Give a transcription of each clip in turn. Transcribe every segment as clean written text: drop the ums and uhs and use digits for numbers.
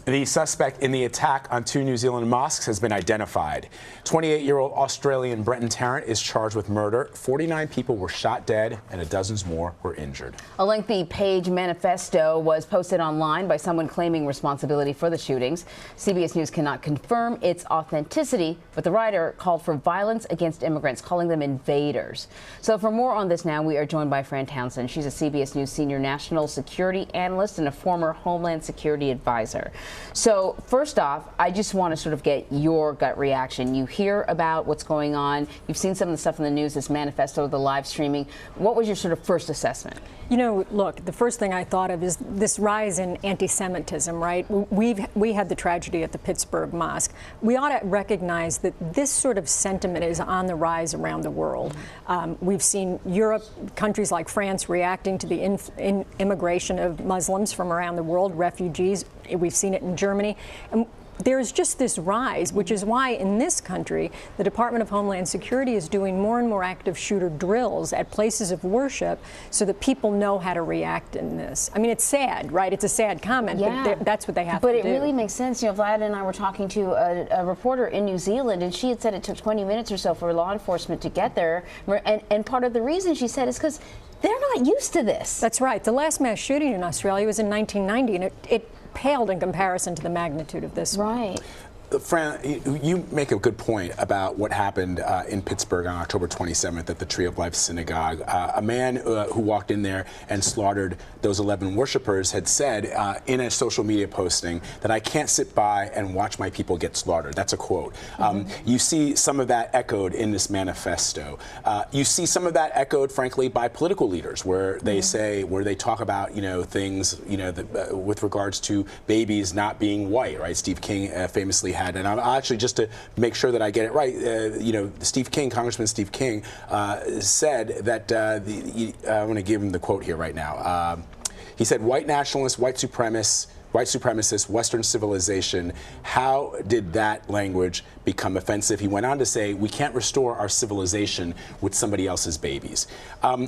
The suspect in the attack on 2 New Zealand mosques has been identified. 28-year-old Australian Brenton Tarrant is charged with murder. 49 people were shot dead and dozens more were injured. A lengthy page manifesto was posted online by someone claiming responsibility for the shootings. CBS News cannot confirm its authenticity, but the writer called for violence against immigrants, calling them invaders. So for more on this now, we are joined by Fran Townsend. She's a CBS News senior national security analyst and a former Homeland Security advisor. So first off, I just want to sort of get your gut reaction. You hear about what's going on. You've seen some of the stuff in the news, this manifesto, the live streaming. What was your sort of first assessment? You know, look, the first thing I thought of is this rise in anti-Semitism, right? We had the tragedy at the Pittsburgh Mosque. We ought to recognize that this sort of sentiment is on the rise around the world. We've seen Europe, countries like France, reacting to the immigration of Muslims from around the world, refugees. We've seen it in Germany. And there's just this rise, which is why in this country, the Department of Homeland Security is doing more and more active shooter drills at places of worship so that people know how to react in this. I mean, it's sad, right? It's a sad comment, yeah. But that's what they have to do. But it really makes sense. You know, Vlad and I were talking to a reporter in New Zealand, and she had said it took 20 minutes or so for law enforcement to get there. And part of the reason, she said, is because they're not used to this. That's right. The last mass shooting in Australia was in 1990, and it paled in comparison to the magnitude of this. Right. Fran, you make a good point about what happened in Pittsburgh on October 27th at the Tree of Life Synagogue. A man who walked in there and slaughtered those 11 worshipers had said in a social media posting that I can't sit by and watch my people get slaughtered. That's a quote. You see some of that echoed in this manifesto. You see some of that echoed, frankly, by political leaders, where they say, where they talk about, you know, things, you know, with regards to babies not being white, right? Steve King famously had. And I'm actually, just to make sure that I get it right, you know, Congressman Steve King said that, I want to give him the quote here right now. He said, white nationalists, white supremacists, Western civilization, how did that language become offensive? He went on to say, we can't restore our civilization with somebody else's babies.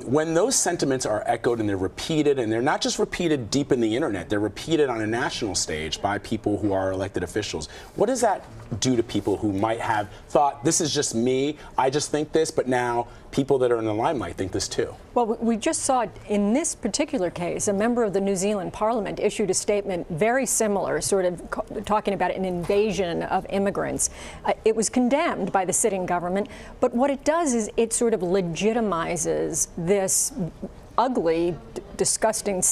When those sentiments are echoed and they're repeated, and they're not just repeated deep in the internet, they're repeated on a national stage by people who are elected officials, what does that do to people who might have thought, this is just me, I just think this, but now people that are in the limelight think this too? Well, we just saw in this particular case, a member of the New Zealand Parliament issued a statement very similar, sort of talking about an invasion of immigrants. It was condemned by the sitting government, but what it does is it sort of legitimizes this ugly, disgusting,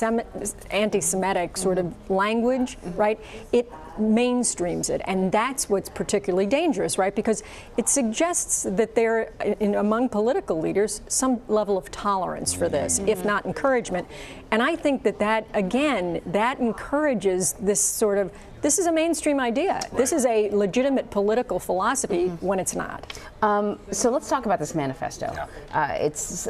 anti-Semitic sort of language, right? It mainstreams it, and that's what's particularly dangerous, right? Because it suggests that there, among political leaders, some level of tolerance for this, if not encouragement. And I think that again, that encourages this sort of, this is a mainstream idea. Right. This is a legitimate political philosophy when it's not. So let's talk about this manifesto. Yeah.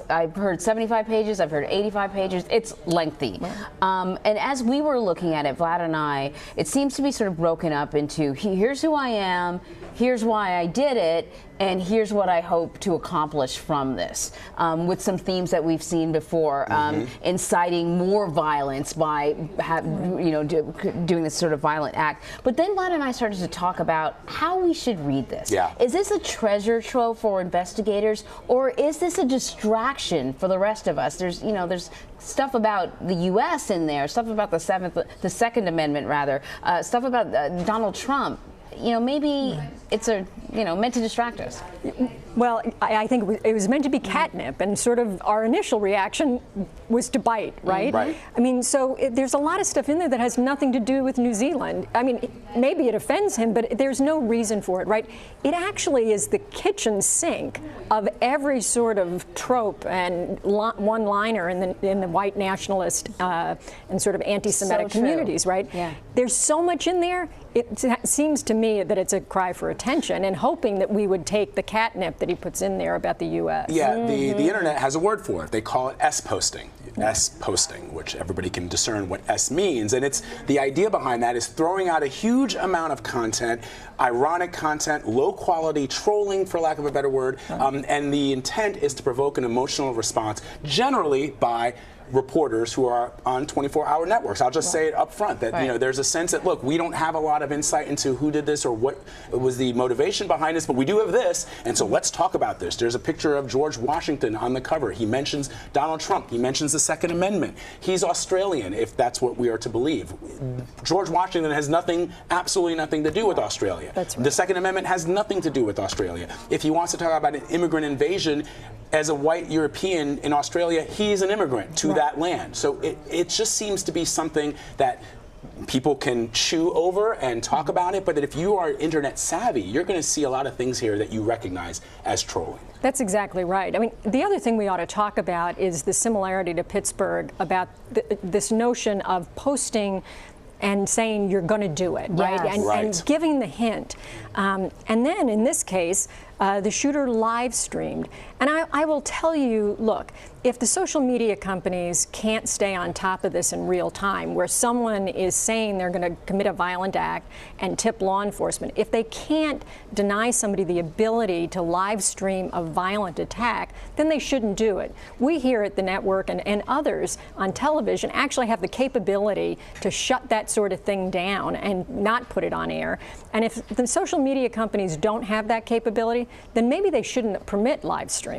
I've heard 75 pages, I've heard 85 pages. It's lengthy. And as we were looking at it, Vlad and I, it seems to be sort of broken up into, here's who I am, here's why I did it, and here's what I hope to accomplish from this, with some themes that we've seen before, inciting more violence by doing this sort of violent act. But then Vlad and I started to talk about how we should read this. Yeah. Is this a treasure trove for investigators, or is this a distraction for the rest of us? There's stuff about the U.S. in there, stuff about the Second Amendment rather, stuff about Donald Trump. You know, maybe it's meant to distract us. Well, I think it was meant to be catnip, and sort of our initial reaction was to bite, right? Right. I mean, so there's a lot of stuff in there that has nothing to do with New Zealand. I mean, maybe it offends him, but there's no reason for it, right? It actually is the kitchen sink of every sort of trope and one-liner in the white nationalist and sort of anti-Semitic communities, right? Yeah. There's so much in there. It seems to me that it's a cry for attention and hoping that we would take the catnip that he puts in there about the U.S. Yeah, the internet has a word for it. They call it S-posting. S-posting, which everybody can discern what S means. And it's the idea behind that is throwing out a huge amount of content, ironic content, low quality, trolling, for lack of a better word, and the intent is to provoke an emotional response, generally by reporters who are on 24-hour networks. I'll just say it up front that you know there's a sense that, look, we don't have a lot of insight into who did this or what was the motivation behind this, but we do have this, and so let's talk about this. There's a picture of George Washington on the cover. He mentions Donald Trump. He mentions the Second Amendment. He's Australian, if that's what we are to believe. George Washington has absolutely nothing to do with Australia. That's right. The Second Amendment has nothing to do with Australia. If he wants to talk about an immigrant invasion, as a white European in Australia, he's an immigrant to that land. So it just seems to be something that people can chew over and talk about it, but that if you are internet savvy, you're going to see a lot of things here that you recognize as trolling. That's exactly right. I mean, the other thing we ought to talk about is the similarity to Pittsburgh about this notion of posting and saying you're going to do it, right? And giving the hint. And then in this case, the shooter live streamed. And I will tell you, look, if the social media companies can't stay on top of this in real time, where someone is saying they're going to commit a violent act and tip law enforcement, if they can't deny somebody the ability to live stream a violent attack, then they shouldn't do it. We here at the network and others on television actually have the capability to shut that sort of thing down and not put it on air. And if the social media companies don't have that capability, then maybe they shouldn't permit live streaming.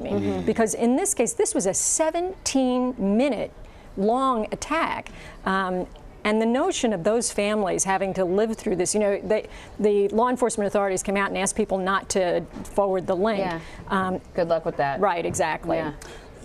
Because in this case, this was a 17-minute long attack. And the notion of those families having to live through this, you know, the law enforcement authorities came out and asked people not to forward the link. Good luck with that. Right, exactly.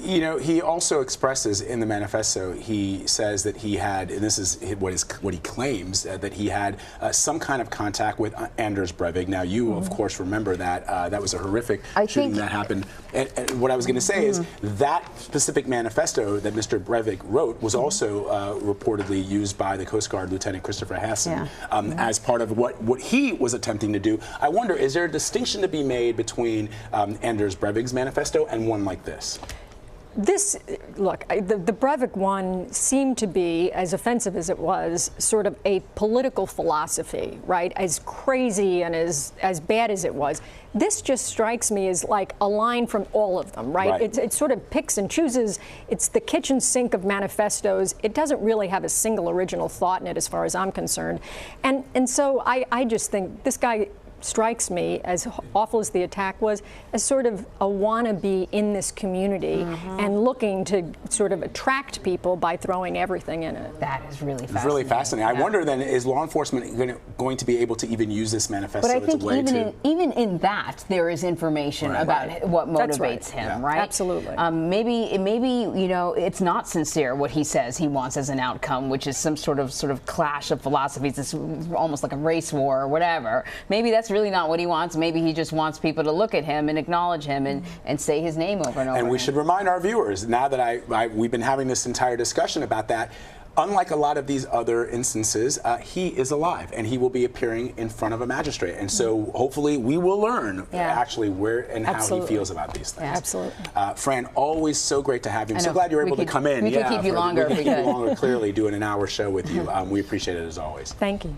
You know, he also expresses in the manifesto, he says that he had, and this is what he claims, that he had some kind of contact with Anders Breivik. Now, you, of course, remember that. That was a horrific shooting that happened. And what I was going to say is that specific manifesto that Mr. Breivik wrote was also reportedly used by the Coast Guard Lieutenant Christopher Hasson as part of what he was attempting to do. I wonder, is there a distinction to be made between Anders Breivik's manifesto and one like this? Look, the Breivik one seemed to be, as offensive as it was, sort of a political philosophy, right? As crazy and as bad as it was. This just strikes me as like a line from all of them, right? It sort of picks and chooses. It's the kitchen sink of manifestos. It doesn't really have a single original thought in it as far as I'm concerned. And so I just think this guy strikes me, as awful as the attack was, as sort of a wannabe in this community and looking to sort of attract people by throwing everything in it. That is really fascinating. It's really fascinating. I wonder then, is law enforcement going to be able to even use this manifesto as a way to... But I think even in that, there is information about what motivates him, right? Absolutely. Maybe you know, it's not sincere what he says he wants as an outcome, which is some sort of clash of philosophies. It's almost like a race war or whatever. Maybe that's really not what he wants. Maybe he just wants people to look at him and acknowledge him and say his name over and over. And we should remind our viewers, now that we've been having this entire discussion about that, unlike a lot of these other instances, he is alive and he will be appearing in front of a magistrate. And so hopefully we will learn actually where and how he feels about these things. Absolutely. Fran, always so great to have you. I'm so glad you were able to come in. We could keep you longer. We could keep you longer, clearly, doing an hour show with you. We appreciate it as always. Thank you.